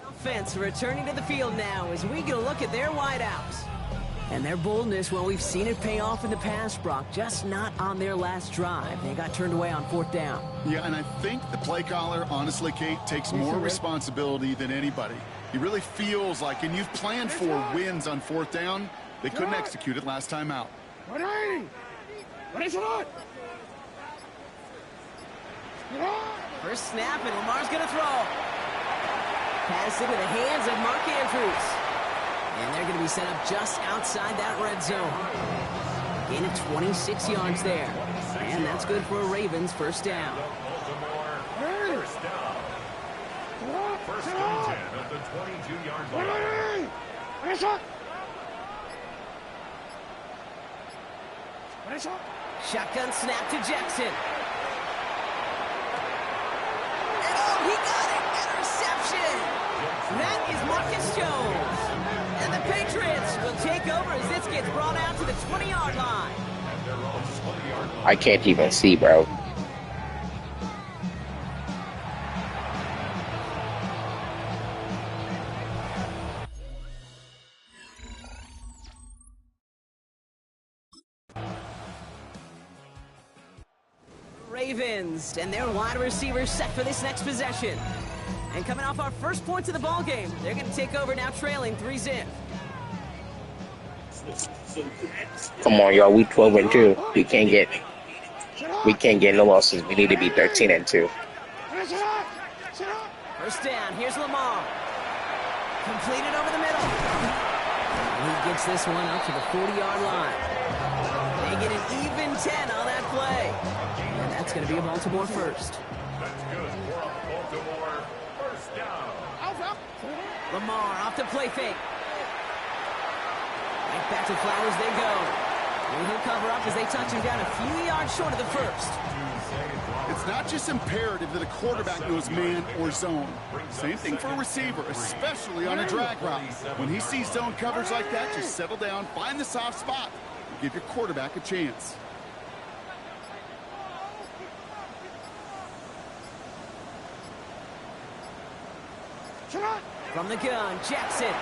Offense returning to the field now as we get a look at their wideouts. And their boldness, well, we've seen it pay off in the past, Brock, just not on their last drive. They got turned away on 4th down. Yeah, and I think the play caller, honestly, Kate, takes more responsibility than anybody. He really feels like, and you've planned for wins on 4th down. They couldn't execute it last time out. First snap, and Lamar's going to throw. Pass into the hands of Mark Andrews. And they're going to be set up just outside that red zone. Gain of 26 yards there. And that's good for a Ravens first down. First and 10 at the 22-yard line. Shotgun snap to Jackson. And oh, he got it! Interception! That is Marcus Jones. And the Patriots will take over as this gets brought out to the 20-yard line. I can't even see, bro. Ravens and their wide receivers set for this next possession. And coming off our first points of the ball game, they're going to take over now trailing 3-zip. Come on, y'all. We 12-2. We can't get no losses. We need to be 13-2. First down. Here's Lamar. Completed over the middle. And he gets this one up to the 40-yard line. They get an even 10 on that play. And that's going to be a Baltimore first. That's good for a Baltimore first down. Lamar off the play fake. Right back to Flowers they go. And he'll cover up as they touch him down a few yards short of the first. It's not just imperative that a quarterback knows man or zone. Same thing for a receiver, especially on a drag route. When he sees zone coverage like that, just settle down, find the soft spot, and give your quarterback a chance. From the gun, Jackson.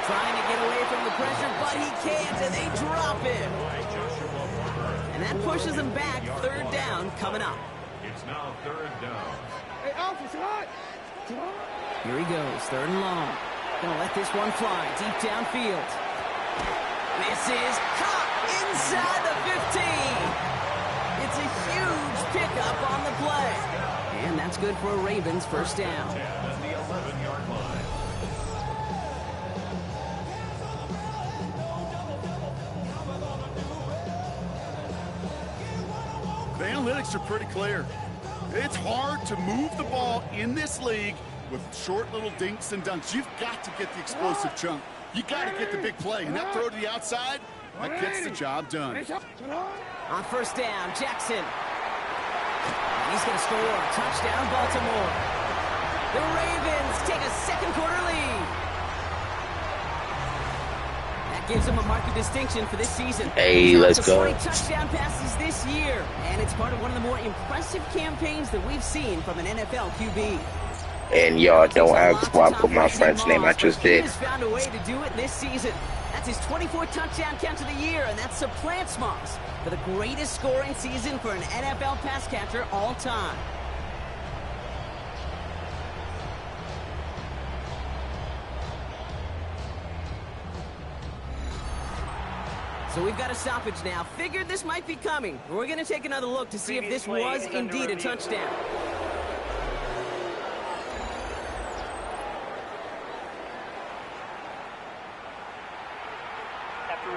Trying to get away from the pressure, but he can't, and they drop him. And that pushes him back. 3rd down coming up. It's now 3rd down. Here he goes, 3rd and long. Gonna let this one fly deep downfield. This is caught inside the 15. It's a huge pickup on the play. And that's good for a Ravens first down. The 11-yard line. The analytics are pretty clear. It's hard to move the ball in this league with short little dinks and dunks. You've got to get the explosive chunk. You got to get the big play. And that throw to the outside, that gets the job done. On first down, Jackson. And he's going to score. Touchdown, Baltimore. The Ravens take a second quarter lead. That gives them a mark of distinction for this season. Hey, let's go. 40 touchdown passes this year. And it's part of one of the more impressive campaigns that we've seen from an NFL QB. And y'all don't ask why I put my friend's name. I just did. He has found a way to do it this season. That's his 24th touchdown count of the year, and that supplants Moss for the greatest scoring season for an NFL pass catcher all time. So we've got a stoppage now. Figured this might be coming. We're going to take another look to see if this was indeed a touchdown.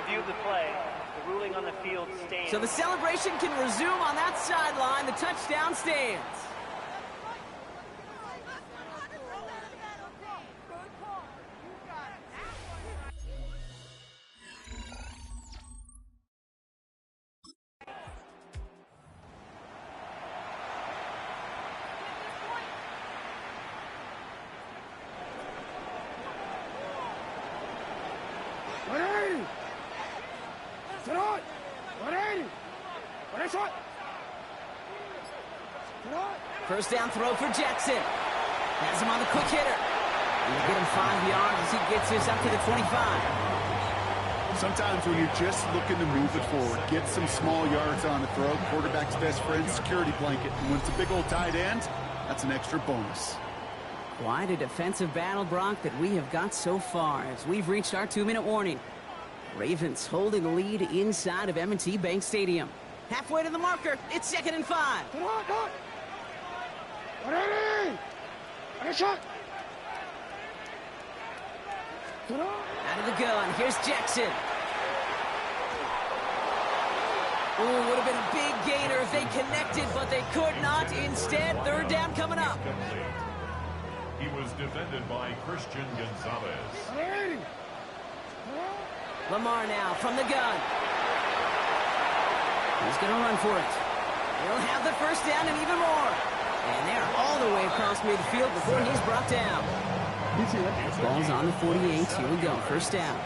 Review the play. The ruling on the field stands. So the celebration can resume on that sideline. The touchdown stands. First down throw for Jackson. Has him on the quick hitter. He'll get him 5 yards as he gets this up to the 25. Sometimes when you're just looking to move it forward, get some small yards on the throw, quarterback's best friend, security blanket. And when it's a big old tight end, that's an extra bonus. Quite a defensive battle, Brock, that we have got so far as we've reached our 2-minute warning. Ravens holding the lead inside of M&T Bank Stadium. Halfway to the marker, it's 2nd and 5. Out of the gun, here's Jackson. Ooh, would have been a big gainer if they connected, but they could not. Instead, 3rd down coming up. He was defended by Christian Gonzalez. Lamar now from the gun. He's going to run for it. He'll have the first down and even more. And they're all the way across midfield before he's brought down. Ball's on the 48. Here we go. First down.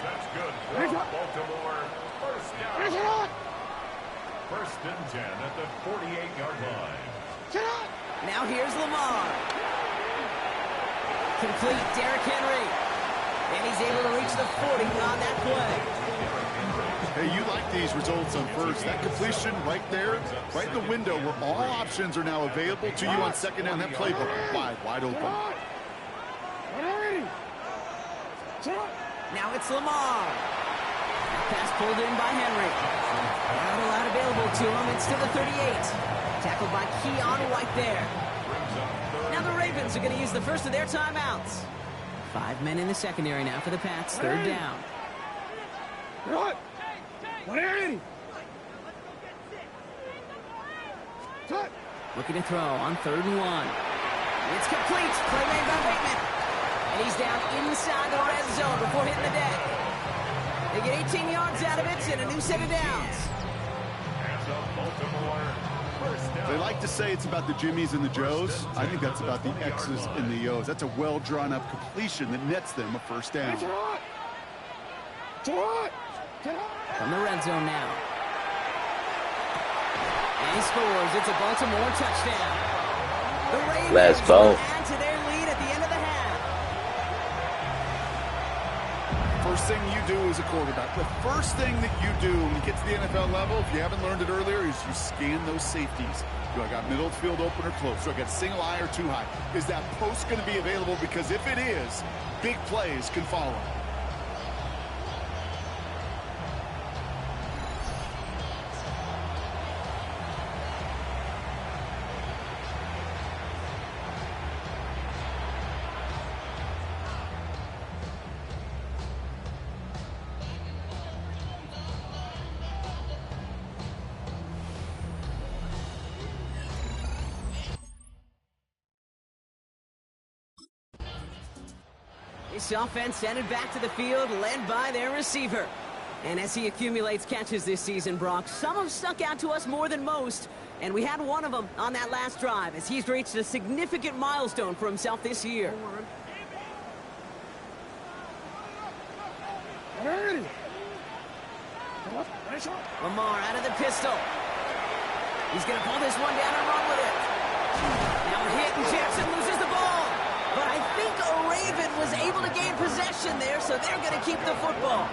That's good for Baltimore. First down. 1st and 10 at the 48-yard line. Now here's Lamar. Complete, Derrick Henry. And he's able to reach the 40 on that play. Hey, you like these results on first. That completion right there, right in the window where all options are now available to you on 2nd down. That playbook wide open. Now it's Lamar. Pass pulled in by Henry. Not a lot available to him. It's to the 38. Tackled by Keon White there. Now the Ravens are going to use the first of their timeouts. 5 men in the secondary now for the Pats. 3rd down. Looking to throw on 3rd and 1. It's complete. Play made by Bateman. And he's down inside the red zone before hitting the deck. They get 18 yards out of it and a new set of downs. They like to say it's about the Jimmies and the Joes. I think that's about the X's and the O's. That's a well-drawn-up completion that nets them a first down. From the red zone now. And he scores. It's a Baltimore touchdown. The Ravens Let's go. add to their lead at the end of the half. First thing you do as a quarterback, the first thing that you do when you get to the NFL level, if you haven't learned it earlier, is you scan those safeties. Do I got middle field open or close? Do I got single high or too high? Is that post going to be available? Because if it is, big plays can follow. This offense sent it back to the field, led by their receiver. And as he accumulates catches this season, Brock, some have stuck out to us more than most. And we had one of them on that last drive as he's reached a significant milestone for himself this year. Lamar out of the pistol. He's going to pull this one down and run with it. Now a hit, and Jackson loses the ball. But I think a Raven was able to gain possession there, so they're going to keep the football.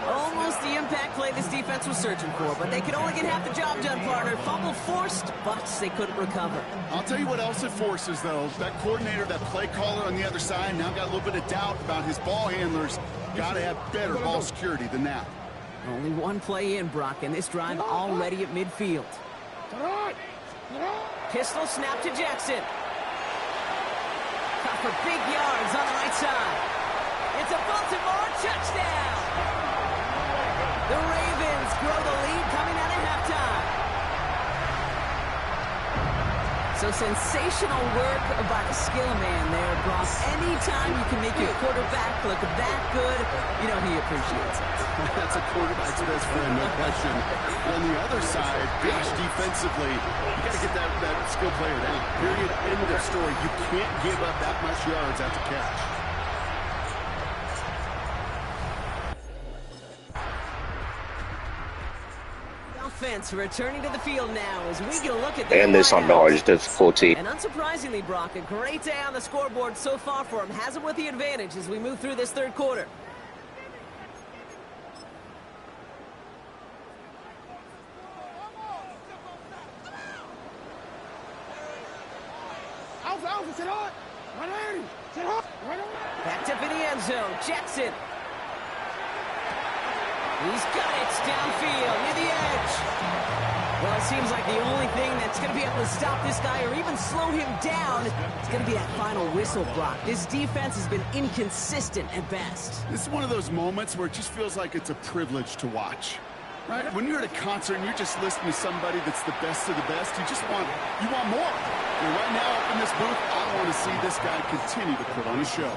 Almost the impact play this defense was searching for, but they could only get half the job done, partner. Fumble forced, but they couldn't recover. I'll tell you what else it forces, though. That coordinator, that play caller on the other side, now got a little bit of doubt about his ball handlers. Got to have better ball security than that. Only one play in, Brock, and this drive already at midfield. Pistol snap to Jackson. Caught for big yards on the right side. It's a Baltimore touchdown. The Ravens grow the lead coming out of halftime. So sensational work by the skill man there, Brock. Anytime you can make your quarterback look that good, you know he appreciates it. That's a quarterback's best friend, no question. But on the other side, gosh, defensively, you got to get that skill player down. Period. End of story. You can't give up that much yards after catch. offense returning to the field now as we get a look at their And this on the wideouts. hardest difficulty. And unsurprisingly, Brock, a great day on the scoreboard so far for him. Has him with the advantage as we move through this third quarter. Backed up in the end zone. Jackson. He's got it downfield near the edge. Well, it seems like the only thing that's going to be able to stop this guy or even slow him down is going to be that final whistle, Brock. This defense has been inconsistent at best. This is one of those moments where it just feels like it's a privilege to watch. Right? When you're at a concert and you're just listening to somebody that's the best of the best, you want more. And right now up in this booth, I want to see this guy continue to put on a show.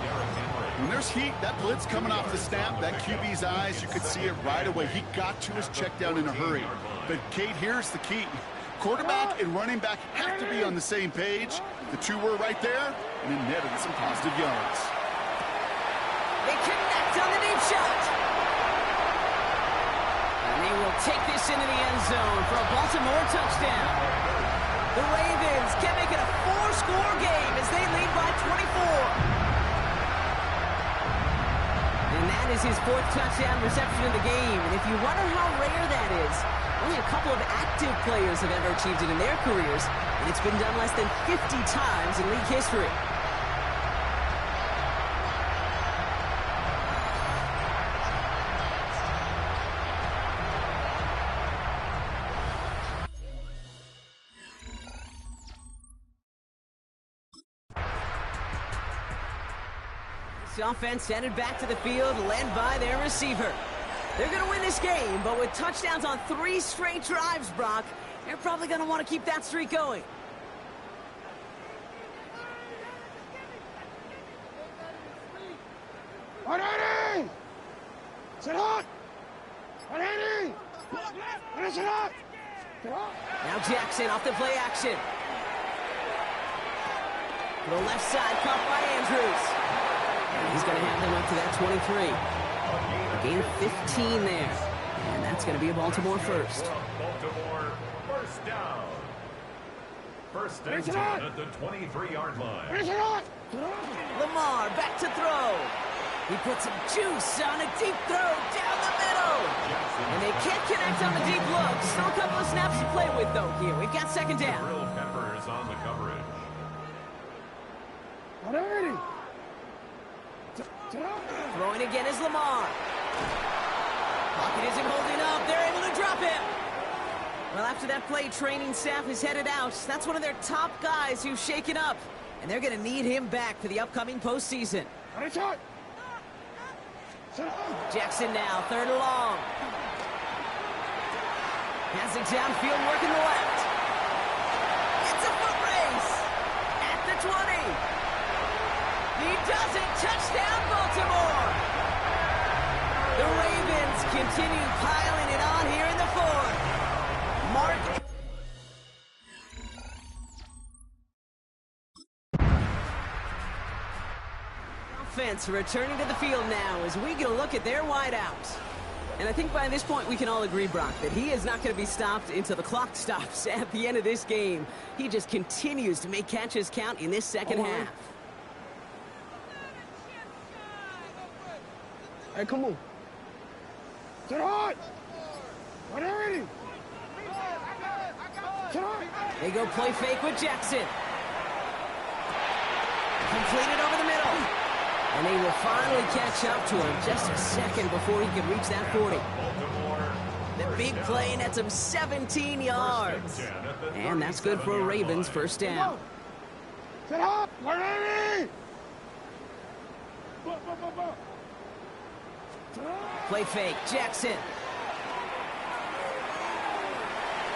When there's heat, that blitz coming off the snap, that QB's eyes, you could see it right away. He got to his check down in a hurry. But, Kate, here's the key. Quarterback and running back have to be on the same page. The two were right there, and it netted some positive yards. They connect on the deep shot. And they will take this into the end zone for a Baltimore touchdown. The Ravens can make it a 4-score game as they lead by 24. And that is his 4th touchdown reception of the game. And if you wonder how rare that is, only a couple of active players have ever achieved it in their careers, and it's been done less than 50 times in league history. This offense headed back to the field, led by their receiver. They're going to win this game, but with touchdowns on 3 straight drives, Brock, they're probably going to want to keep that streak going. Now Jackson off the play action. To the left side, caught by Andrews. And he's going to have them up to that 23. A gain of 15 there. And that's going to be a Baltimore first. Baltimore first down. First and 10 at the 23-yard line. Lamar back to throw. He puts some juice on a deep throw down the middle. And they can't connect on the deep look. Still a couple of snaps to play with, though, here. We've got second down. Real Peppers on the coverage. Throwing again is Lamar. Pocket isn't holding up. They're able to drop him. Well, after that play, training staff is headed out. That's one of their top guys who's shaken up. And they're going to need him back for the upcoming postseason. Jackson now, 3rd and long. Has it downfield, working the left. It's a foot race at the 20. He does it. Touchdown, Baltimore. The Ravens continue piling it on here in the 4th. Mark. Offense returning to the field now as we get a look at their wideouts. And I think by this point we can all agree, Brock, that he is not going to be stopped until the clock stops at the end of this game. He just continues to make catches count in this second half. Hey, come on. Get hard. Whatever. They go play fake with Jackson. Completed over the middle. And they will finally catch up to him just a second before he can reach that 40. The big play nets him 17 yards. And that's good for a Ravens first down. Get up. Whatever. Play fake, Jackson.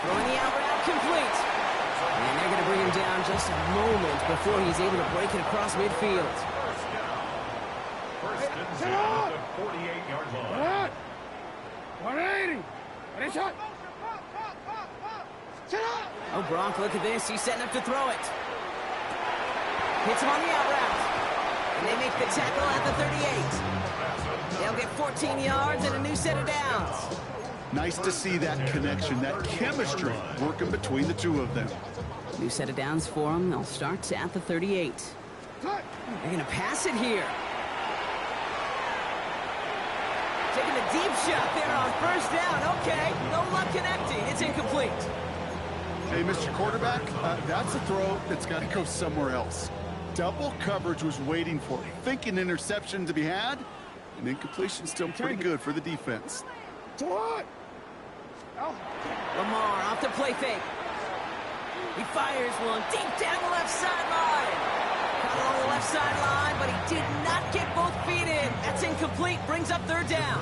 Throwing the out route complete. And they're going to bring him down just a moment before he's able to break it across midfield. First and 10 at the 48-yard line. 180. Oh, Gronk, look at this. He's setting up to throw it. Hits him on the out route. And they make the tackle at the 38. They'll get 14 yards and a new set of downs. Nice to see that connection, that chemistry working between the two of them. New set of downs for them. They'll start at the 38. They're going to pass it here. Taking a deep shot there on first down. Okay, no luck connecting. It's incomplete. Hey, Mr. Quarterback, that's a throw that's got to go somewhere else. Double coverage was waiting for it. Thinking interception to be had, and incompletion still pretty good for the defense. Lamar off the play fake. He fires one deep down the left sideline. Caught along the left sideline, but he did not get both feet in. That's incomplete. Brings up third down.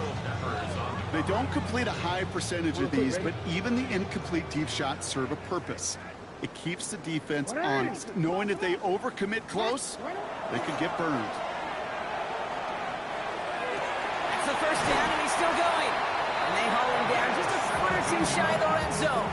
They don't complete a high percentage of these, but even the incomplete deep shots serve a purpose. It keeps the defense honest, knowing if they overcommit close, they could get burned. That's the first down, and he's still going. And they haul him down just a foot or two shy of the red zone.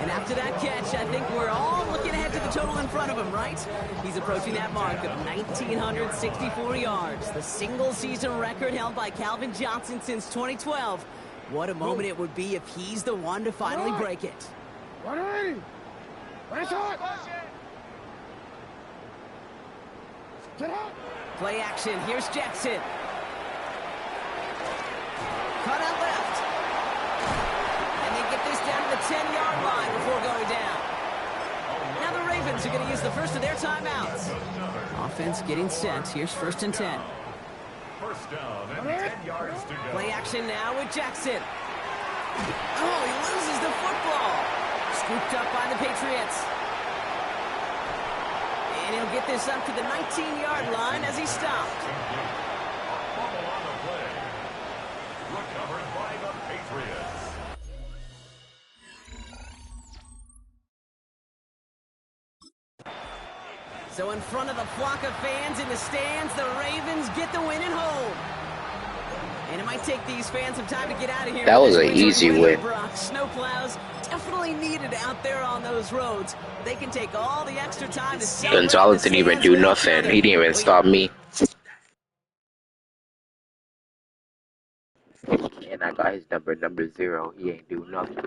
And after that catch, I think we're all looking ahead to the total in front of him, right? He's approaching that mark of 1,964 yards, the single-season record held by Calvin Johnson since 2012. What a moment it would be if he's the one to finally break it. Play action. Here's Jackson. Cut out left. And they get this down to the 10-yard line before going down. Now the Ravens are going to use the first of their timeouts. Offense getting set. Here's 1st and 10. First down and 10 yards to go. Play action now with Jackson. Oh, he loses the football. Scooped up by the Patriots. And he'll get this up to the 19-yard line as he stopped. Fumble on the play. Recovered by the Patriots. So in front of the flock of fans in the stands, the Ravens get the win at home. And it might take these fans some time to get out of here. That was an easy win. Snowplows definitely needed out there on those roads. They can take all the extra time to celebrate. Gonzalez didn't even do nothing. He didn't even stop me. And I got his number 0. He ain't do nothing.